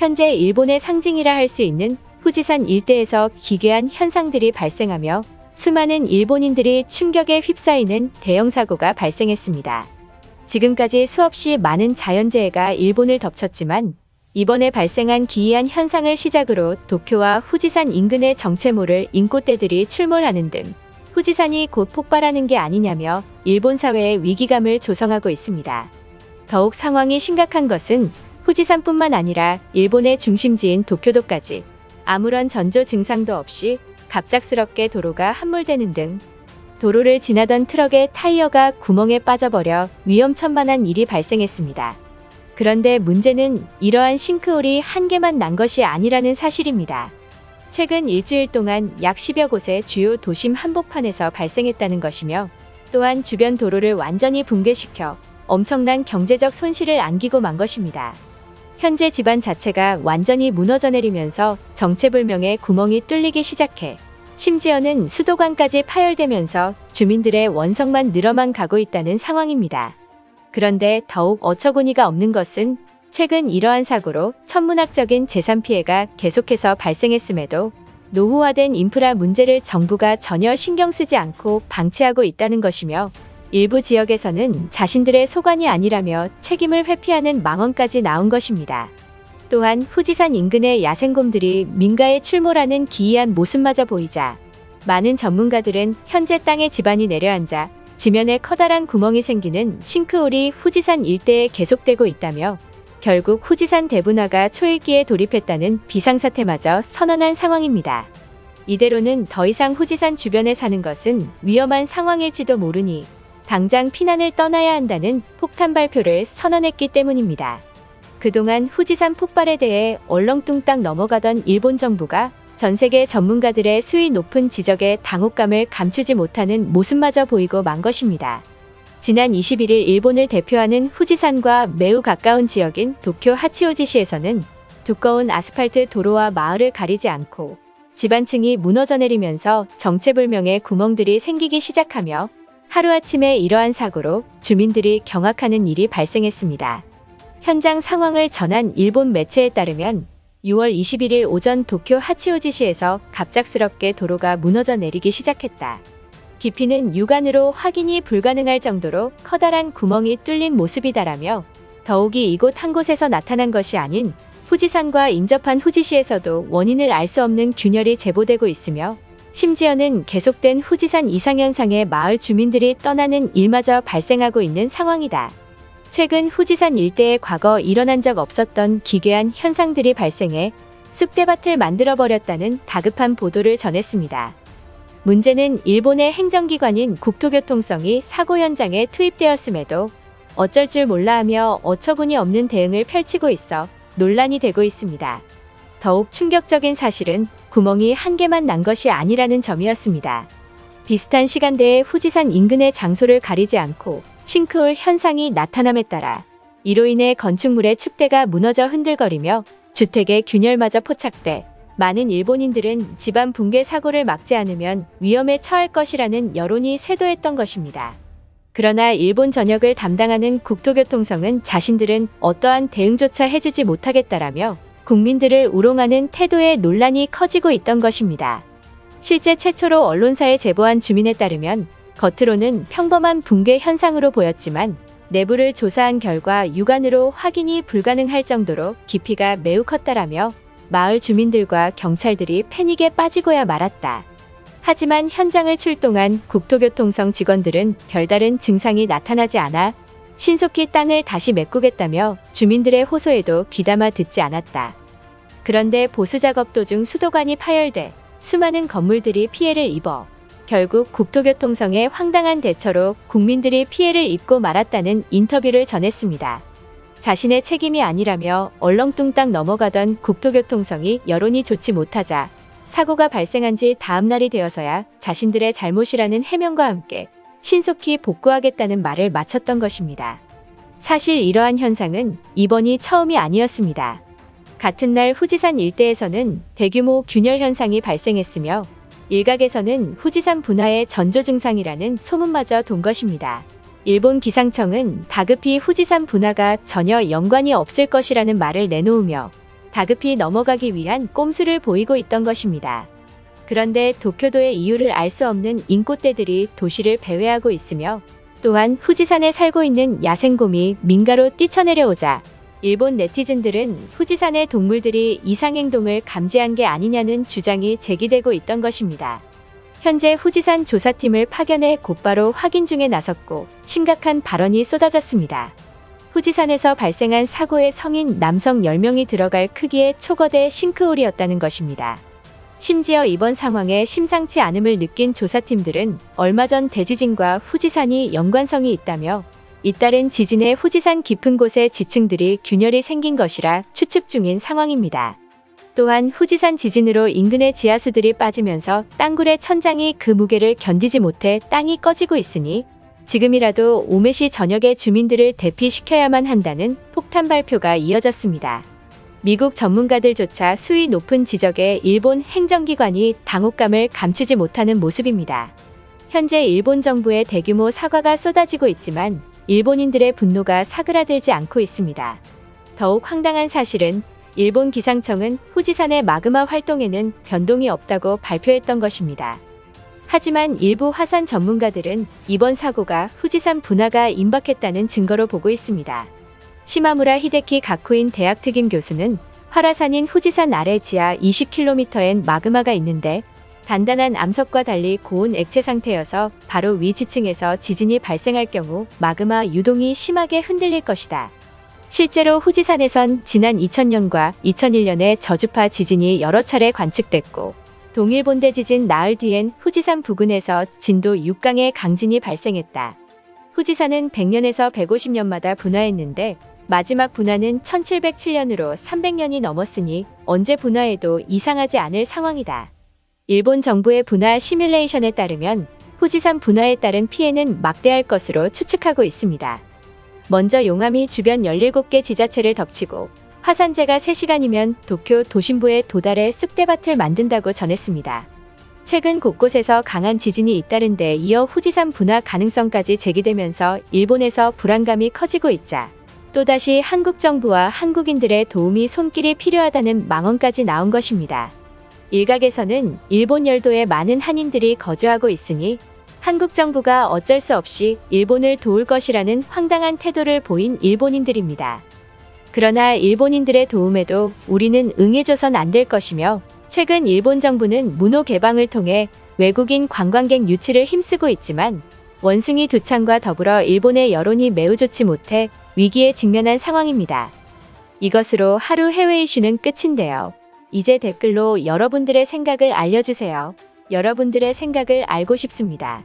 현재 일본의 상징이라 할 수 있는 후지산 일대에서 기괴한 현상들이 발생하며 수많은 일본인들이 충격에 휩싸이는 대형 사고가 발생했습니다. 지금까지 수없이 많은 자연재해가 일본을 덮쳤지만 이번에 발생한 기이한 현상을 시작으로 도쿄와 후지산 인근의 정체 모를 인꼬떼들이 출몰하는 등 후지산이 곧 폭발하는 게 아니냐며 일본 사회에 위기감을 조성하고 있습니다. 더욱 상황이 심각한 것은 후지산뿐만 아니라 일본의 중심지인 도쿄도까지 아무런 전조 증상도 없이 갑작스럽게 도로가 함몰되는 등 도로를 지나던 트럭의 타이어가 구멍에 빠져버려 위험천만한 일이 발생했습니다. 그런데 문제는 이러한 싱크홀이 한 개만 난 것이 아니라는 사실입니다. 최근 일주일 동안 약 10여 곳의 주요 도심 한복판에서 발생했다는 것이며 또한 주변 도로를 완전히 붕괴시켜 엄청난 경제적 손실을 안기고 만 것입니다. 현재 지반 자체가 완전히 무너져 내리면서 정체불명의 구멍이 뚫리기 시작해 심지어는 수도관까지 파열되면서 주민들의 원성만 늘어만 가고 있다는 상황입니다. 그런데 더욱 어처구니가 없는 것은 최근 이러한 사고로 천문학적인 재산 피해가 계속해서 발생했음에도 노후화된 인프라 문제를 정부가 전혀 신경 쓰지 않고 방치하고 있다는 것이며 일부 지역에서는 자신들의 소관이 아니라며 책임을 회피하는 망언까지 나온 것입니다. 또한 후지산 인근의 야생곰들이 민가에 출몰하는 기이한 모습마저 보이자 많은 전문가들은 현재 땅에 지반이 내려앉아 지면에 커다란 구멍이 생기는 싱크홀이 후지산 일대에 계속되고 있다며 결국 후지산 대분화가 초일기에 돌입했다는 비상사태마저 선언한 상황입니다. 이대로는 더 이상 후지산 주변에 사는 것은 위험한 상황일지도 모르니 당장 피난을 떠나야 한다는 폭탄 발표를 선언했기 때문입니다. 그동안 후지산 폭발에 대해 얼렁뚱땅 넘어가던 일본 정부가 전 세계 전문가들의 수위 높은 지적에 당혹감을 감추지 못하는 모습마저 보이고 만 것입니다. 지난 21일 일본을 대표하는 후지산과 매우 가까운 지역인 도쿄 하치오지시에서는 두꺼운 아스팔트 도로와 마을을 가리지 않고 지반층이 무너져 내리면서 정체불명의 구멍들이 생기기 시작하며 하루아침에 이러한 사고로 주민들이 경악하는 일이 발생했습니다. 현장 상황을 전한 일본 매체에 따르면 6월 21일 오전 도쿄 하치오지시에서 갑작스럽게 도로가 무너져 내리기 시작했다. 깊이는 육안으로 확인이 불가능할 정도로 커다란 구멍이 뚫린 모습이다라며 더욱이 이곳 한 곳에서 나타난 것이 아닌 후지산과 인접한 후지시에서도 원인을 알 수 없는 균열이 제보되고 있으며 심지어는 계속된 후지산 이상현상에 마을 주민들이 떠나는 일마저 발생하고 있는 상황이다. 최근 후지산 일대에 과거 일어난 적 없었던 기괴한 현상들이 발생해 쑥대밭을 만들어버렸다는 다급한 보도를 전했습니다. 문제는 일본의 행정기관인 국토교통성이 사고 현장에 투입되었음에도 어쩔 줄 몰라 하며 어처구니 없는 대응을 펼치고 있어 논란이 되고 있습니다. 더욱 충격적인 사실은 구멍이 한 개만 난 것이 아니라는 점이었습니다. 비슷한 시간대에 후지산 인근의 장소를 가리지 않고 싱크홀 현상이 나타남에 따라 이로 인해 건축물의 축대가 무너져 흔들거리며 주택의 균열마저 포착돼 많은 일본인들은 집안 붕괴 사고를 막지 않으면 위험에 처할 것이라는 여론이 쇄도했던 것입니다. 그러나 일본 전역을 담당하는 국토교통성은 자신들은 어떠한 대응조차 해주지 못하겠다라며 국민들을 우롱하는 태도의 논란이 커지고 있던 것입니다. 실제 최초로 언론사에 제보한 주민에 따르면 겉으로는 평범한 붕괴 현상으로 보였지만 내부를 조사한 결과 육안으로 확인이 불가능할 정도로 깊이가 매우 컸다라며 마을 주민들과 경찰들이 패닉에 빠지고야 말았다. 하지만 현장을 출동한 국토교통성 직원들은 별다른 증상이 나타나지 않아 신속히 땅을 다시 메꾸겠다며 주민들의 호소에도 귀담아 듣지 않았다. 그런데 보수작업 도중 수도관이 파열돼 수많은 건물들이 피해를 입어 결국 국토교통성의 황당한 대처로 국민들이 피해를 입고 말았다는 인터뷰를 전했습니다. 자신의 책임이 아니라며 얼렁뚱땅 넘어가던 국토교통성이 여론이 좋지 못하자 사고가 발생한 지 다음 날이 되어서야 자신들의 잘못이라는 해명과 함께 신속히 복구하겠다는 말을 마쳤던 것입니다. 사실 이러한 현상은 이번이 처음이 아니었습니다. 같은 날 후지산 일대에서는 대규모 균열 현상이 발생했으며 일각에서는 후지산 분화의 전조 증상이라는 소문마저 돈 것입니다. 일본 기상청은 다급히 후지산 분화가 전혀 연관이 없을 것이라는 말을 내놓으며 다급히 넘어가기 위한 꼼수를 보이고 있던 것입니다. 그런데 도쿄도의 이유를 알 수 없는 인꼬떼들이 도시를 배회하고 있으며 또한 후지산에 살고 있는 야생곰이 민가로 뛰쳐내려오자 일본 네티즌들은 후지산의 동물들이 이상행동을 감지한 게 아니냐는 주장이 제기되고 있던 것입니다. 현재 후지산 조사팀을 파견해 곧바로 확인 중에 나섰고 심각한 발언이 쏟아졌습니다. 후지산에서 발생한 사고에 성인 남성 10명이 들어갈 크기의 초거대 싱크홀이었다는 것입니다. 심지어 이번 상황에 심상치 않음을 느낀 조사팀들은 얼마 전 대지진과 후지산이 연관성이 있다며 잇따른 지진에 후지산 깊은 곳에 지층들이 균열이 생긴 것이라 추측 중인 상황입니다. 또한 후지산 지진으로 인근의 지하수들이 빠지면서 땅굴의 천장이 그 무게를 견디지 못해 땅이 꺼지고 있으니 지금이라도 오메시 전역의 주민들을 대피시켜야만 한다는 폭탄 발표가 이어졌습니다. 미국 전문가들조차 수위 높은 지적에 일본 행정기관이 당혹감을 감추지 못하는 모습입니다. 현재 일본 정부의 대규모 사과가 쏟아지고 있지만 일본인들의 분노가 사그라들지 않고 있습니다. 더욱 황당한 사실은 일본 기상청은 후지산의 마그마 활동에는 변동이 없다고 발표했던 것입니다. 하지만 일부 화산 전문가들은 이번 사고가 후지산 분화가 임박했다는 증거로 보고 있습니다. 시마무라 히데키 가쿠인 대학 특임 교수는 활화산인 후지산 아래 지하 20km엔 마그마가 있는데 단단한 암석과 달리 고온 액체 상태여서 바로 위 지층에서 지진이 발생할 경우 마그마 유동이 심하게 흔들릴 것이다. 실제로 후지산에선 지난 2000년과 2001년에 저주파 지진이 여러 차례 관측됐고 동일본대 지진 나흘 뒤엔 후지산 부근에서 진도 6강의 강진이 발생했다. 후지산은 100년에서 150년마다 분화했는데 마지막 분화는 1707년으로 300년이 넘었으니 언제 분화해도 이상하지 않을 상황이다. 일본 정부의 분화 시뮬레이션에 따르면 후지산 분화에 따른 피해는 막대할 것으로 추측하고 있습니다. 먼저 용암이 주변 17개 지자체를 덮치고 화산재가 3시간이면 도쿄 도심부에 도달해 쑥대밭을 만든다고 전했습니다. 최근 곳곳에서 강한 지진이 잇따른 데 이어 후지산 분화 가능성까지 제기되면서 일본에서 불안감이 커지고 있자 또다시 한국 정부와 한국인들의 도움이 손길이 필요하다는 망언까지 나온 것입니다. 일각에서는 일본 열도에 많은 한인들이 거주하고 있으니 한국 정부가 어쩔 수 없이 일본을 도울 것이라는 황당한 태도를 보인 일본인들입니다. 그러나 일본인들의 도움에도 우리는 응해줘선 안 될 것이며 최근 일본 정부는 문호 개방을 통해 외국인 관광객 유치를 힘쓰고 있지만 원숭이 두창과 더불어 일본의 여론이 매우 좋지 못해 위기에 직면한 상황입니다. 이것으로 하루 해외 이슈는 끝인데요. 이제 댓글로 여러분들의 생각을 알려주세요. 여러분들의 생각을 알고 싶습니다.